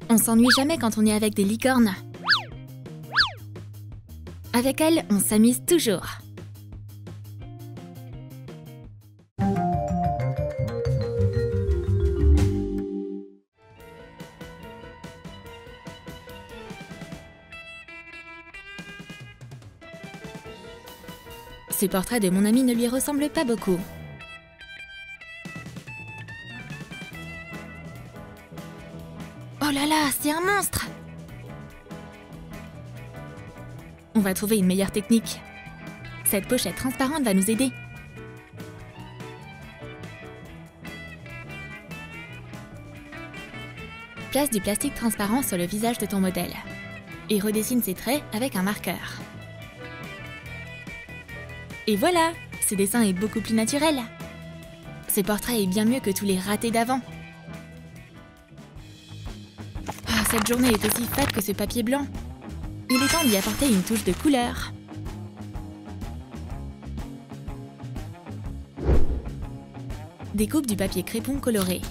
On s'ennuie jamais quand on est avec des licornes. Avec elles, on s'amuse toujours. Ce portrait de mon ami ne lui ressemble pas beaucoup. Oh là là, c'est un monstre! On va trouver une meilleure technique. Cette pochette transparente va nous aider. Place du plastique transparent sur le visage de ton modèle et redessine ses traits avec un marqueur. Et voilà, ce dessin est beaucoup plus naturel. Ce portrait est bien mieux que tous les ratés d'avant. Ah, cette journée est aussi fade que ce papier blanc. Il est temps d'y apporter une touche de couleur. Découpe du papier crépon coloré.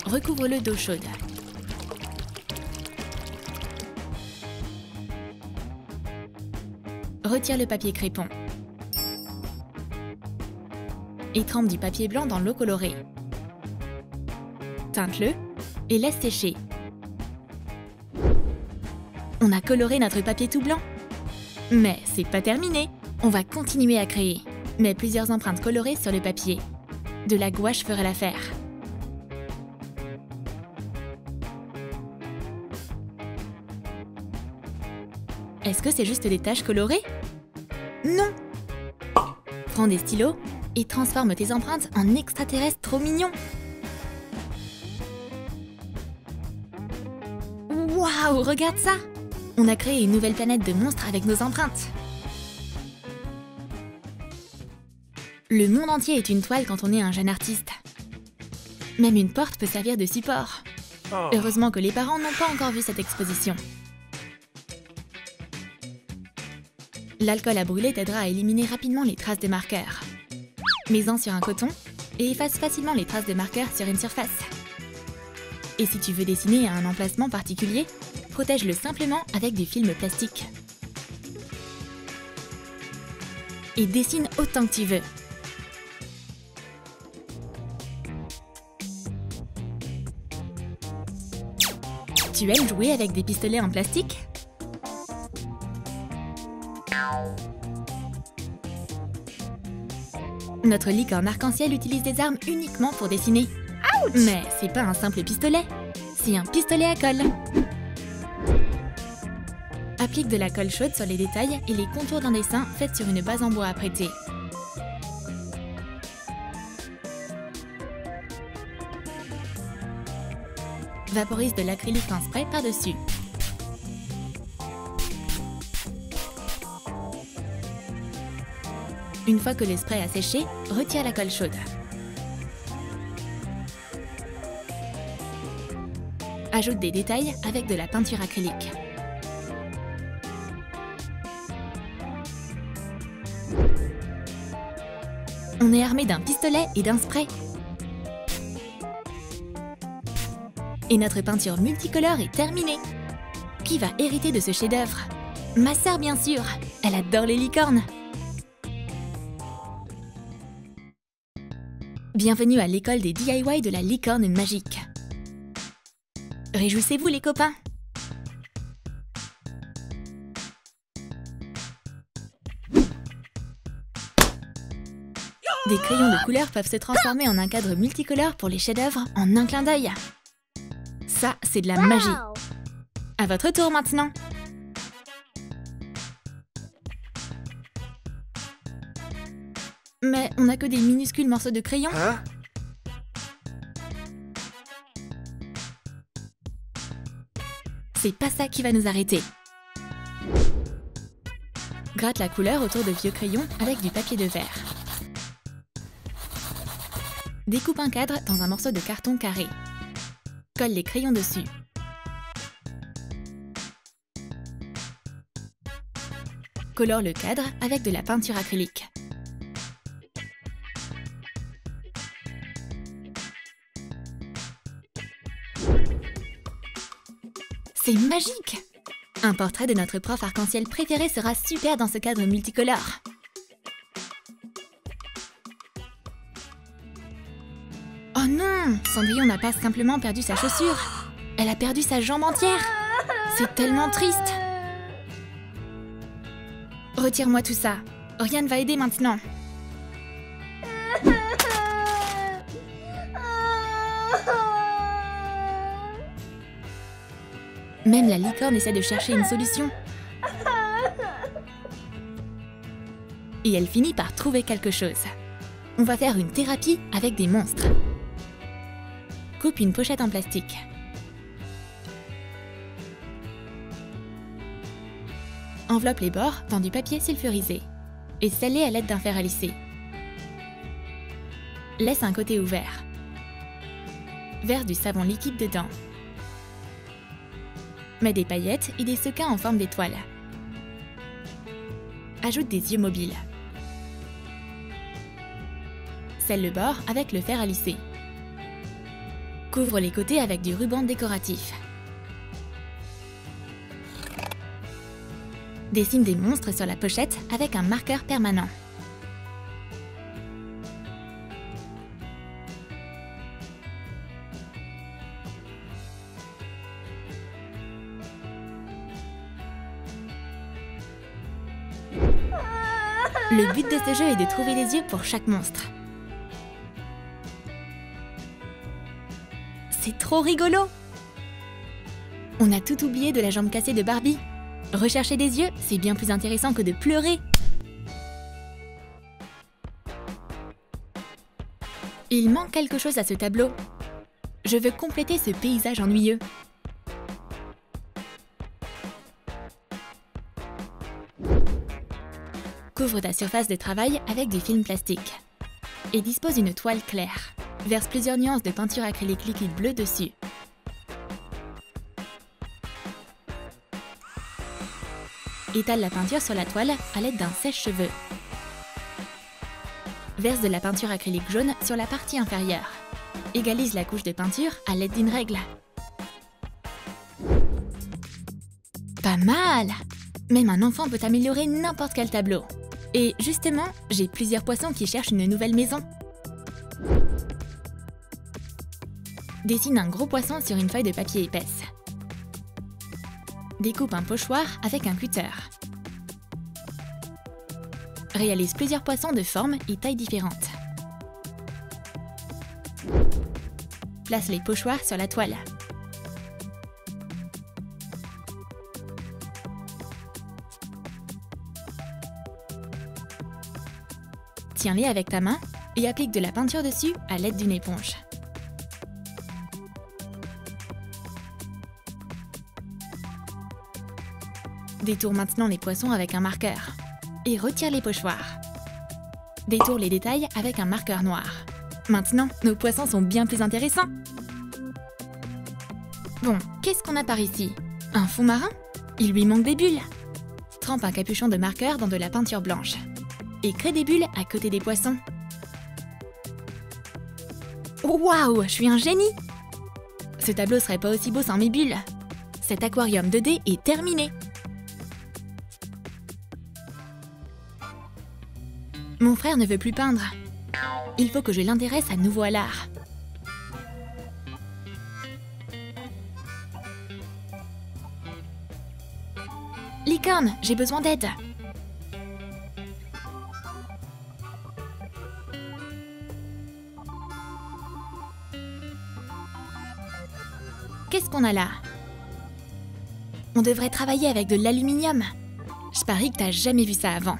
Recouvre-le d'eau chaude. Retire le papier crépon. Et trempe du papier blanc dans l'eau colorée. Teinte-le et laisse sécher. On a coloré notre papier tout blanc. Mais c'est pas terminé. On va continuer à créer. Mets plusieurs empreintes colorées sur le papier. De la gouache fera l'affaire. Est-ce que c'est juste des taches colorées? Non! Prends des stylos et transforme tes empreintes en extraterrestres trop mignons. Waouh, regarde ça! On a créé une nouvelle planète de monstres avec nos empreintes. Le monde entier est une toile quand on est un jeune artiste. Même une porte peut servir de support. Heureusement que les parents n'ont pas encore vu cette exposition. L'alcool à brûler t'aidera à éliminer rapidement les traces de marqueurs. Mets-en sur un coton et efface facilement les traces de marqueurs sur une surface. Et si tu veux dessiner à un emplacement particulier, protège-le simplement avec du film plastique. Et dessine autant que tu veux. Tu aimes jouer avec des pistolets en plastique ? Notre licorne arc-en-ciel utilise des armes uniquement pour dessiner. Ouch! Mais c'est pas un simple pistolet, c'est un pistolet à colle. Applique de la colle chaude sur les détails et les contours d'un dessin fait sur une base en bois apprêtée. Vaporise de l'acrylique en spray par-dessus. Une fois que le spray a séché, retire la colle chaude. Ajoute des détails avec de la peinture acrylique. On est armé d'un pistolet et d'un spray. Et notre peinture multicolore est terminée. Qui va hériter de ce chef-d'œuvre? Ma sœur, bien sûr. Elle adore les licornes. Bienvenue à l'école des DIY de la licorne magique. Réjouissez-vous les copains! Des crayons de couleur peuvent se transformer en un cadre multicolore pour les chefs-d'œuvre en un clin d'œil. Ça, c'est de la magie. À votre tour maintenant! Mais on n'a que des minuscules morceaux de crayon. Hein? C'est pas ça qui va nous arrêter. Gratte la couleur autour de vieux crayons avec du papier de verre. Découpe un cadre dans un morceau de carton carré. Colle les crayons dessus. Colore le cadre avec de la peinture acrylique. C'est magique! Un portrait de notre prof arc-en-ciel préféré sera super dans ce cadre multicolore. Oh non! Cendrillon n'a pas simplement perdu sa chaussure. Elle a perdu sa jambe entière. C'est tellement triste. Retire-moi tout ça. Rien ne va aider maintenant. Même la licorne essaie de chercher une solution. Et elle finit par trouver quelque chose. On va faire une thérapie avec des monstres. Coupe une pochette en plastique. Enveloppe les bords dans du papier sulfurisé et scelle-les à l'aide d'un fer à lisser. Laisse un côté ouvert. Verse du savon liquide dedans. Mets des paillettes et des sequins en forme d'étoile. Ajoute des yeux mobiles. Scelle le bord avec le fer à lisser. Couvre les côtés avec du ruban décoratif. Dessine des monstres sur la pochette avec un marqueur permanent. Le but de ce jeu est de trouver des yeux pour chaque monstre. C'est trop rigolo! On a tout oublié de la jambe cassée de Barbie. Rechercher des yeux, c'est bien plus intéressant que de pleurer. Il manque quelque chose à ce tableau. Je veux compléter ce paysage ennuyeux. Couvre ta surface de travail avec du film plastique. Et dispose une toile claire. Verse plusieurs nuances de peinture acrylique liquide bleu dessus. Étale la peinture sur la toile à l'aide d'un sèche-cheveux. Verse de la peinture acrylique jaune sur la partie inférieure. Égalise la couche de peinture à l'aide d'une règle. Pas mal! Même un enfant peut améliorer n'importe quel tableau. Et justement, j'ai plusieurs poissons qui cherchent une nouvelle maison. Dessine un gros poisson sur une feuille de papier épaisse. Découpe un pochoir avec un cutter. Réalise plusieurs poissons de formes et tailles différentes. Place les pochoirs sur la toile. Tiens-les avec ta main et applique de la peinture dessus à l'aide d'une éponge. Détourne maintenant les poissons avec un marqueur et retire les pochoirs. Détourne les détails avec un marqueur noir. Maintenant, nos poissons sont bien plus intéressants. Bon, qu'est-ce qu'on a par ici? Un fond marin? Il lui manque des bulles. Trempe un capuchon de marqueur dans de la peinture blanche et crée des bulles à côté des poissons. Waouh, je suis un génie! Ce tableau serait pas aussi beau sans mes bulles. Cet aquarium 2D est terminé. Mon frère ne veut plus peindre. Il faut que je l'intéresse à nouveau à l'art. Licorne, j'ai besoin d'aide. Qu'est-ce qu'on a là? On devrait travailler avec de l'aluminium. Je parie que t'as jamais vu ça avant.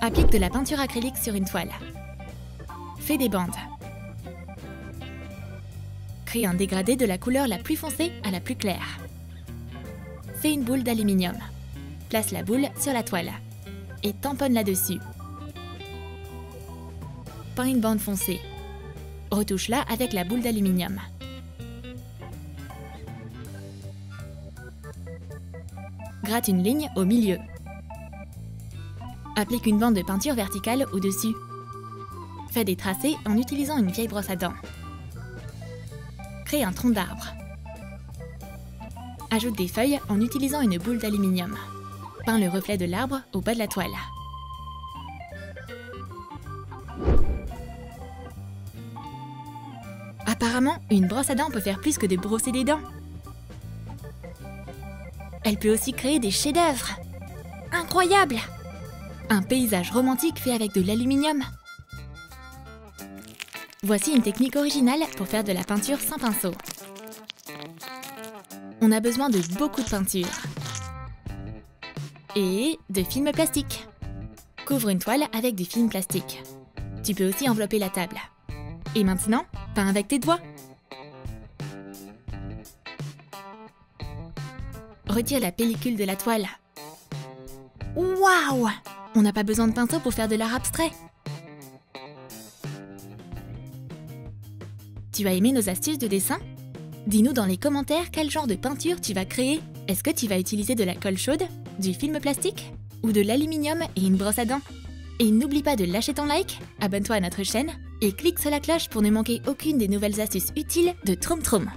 Applique de la peinture acrylique sur une toile. Fais des bandes. Crée un dégradé de la couleur la plus foncée à la plus claire. Fais une boule d'aluminium. Place la boule sur la toile et tamponne-la dessus. Peins une bande foncée. Retouche-la avec la boule d'aluminium. Gratte une ligne au milieu. Applique une bande de peinture verticale au-dessus. Fais des tracés en utilisant une vieille brosse à dents. Crée un tronc d'arbre. Ajoute des feuilles en utilisant une boule d'aluminium. Peins le reflet de l'arbre au bas de la toile. Apparemment, une brosse à dents peut faire plus que de brosser des dents. Elle peut aussi créer des chefs-d'œuvre. Incroyable! Un paysage romantique fait avec de l'aluminium. Voici une technique originale pour faire de la peinture sans pinceau. On a besoin de beaucoup de peinture. Et de film plastique. Couvre une toile avec du film plastique. Tu peux aussi envelopper la table. Et maintenant, peins avec tes doigts. Retire la pellicule de la toile. Waouh! On n'a pas besoin de pinceau pour faire de l'art abstrait. Tu as aimé nos astuces de dessin? Dis-nous dans les commentaires quel genre de peinture tu vas créer. Est-ce que tu vas utiliser de la colle chaude, du film plastique ou de l'aluminium et une brosse à dents? Et n'oublie pas de lâcher ton like, abonne-toi à notre chaîne et clique sur la cloche pour ne manquer aucune des nouvelles astuces utiles de Troom Troom.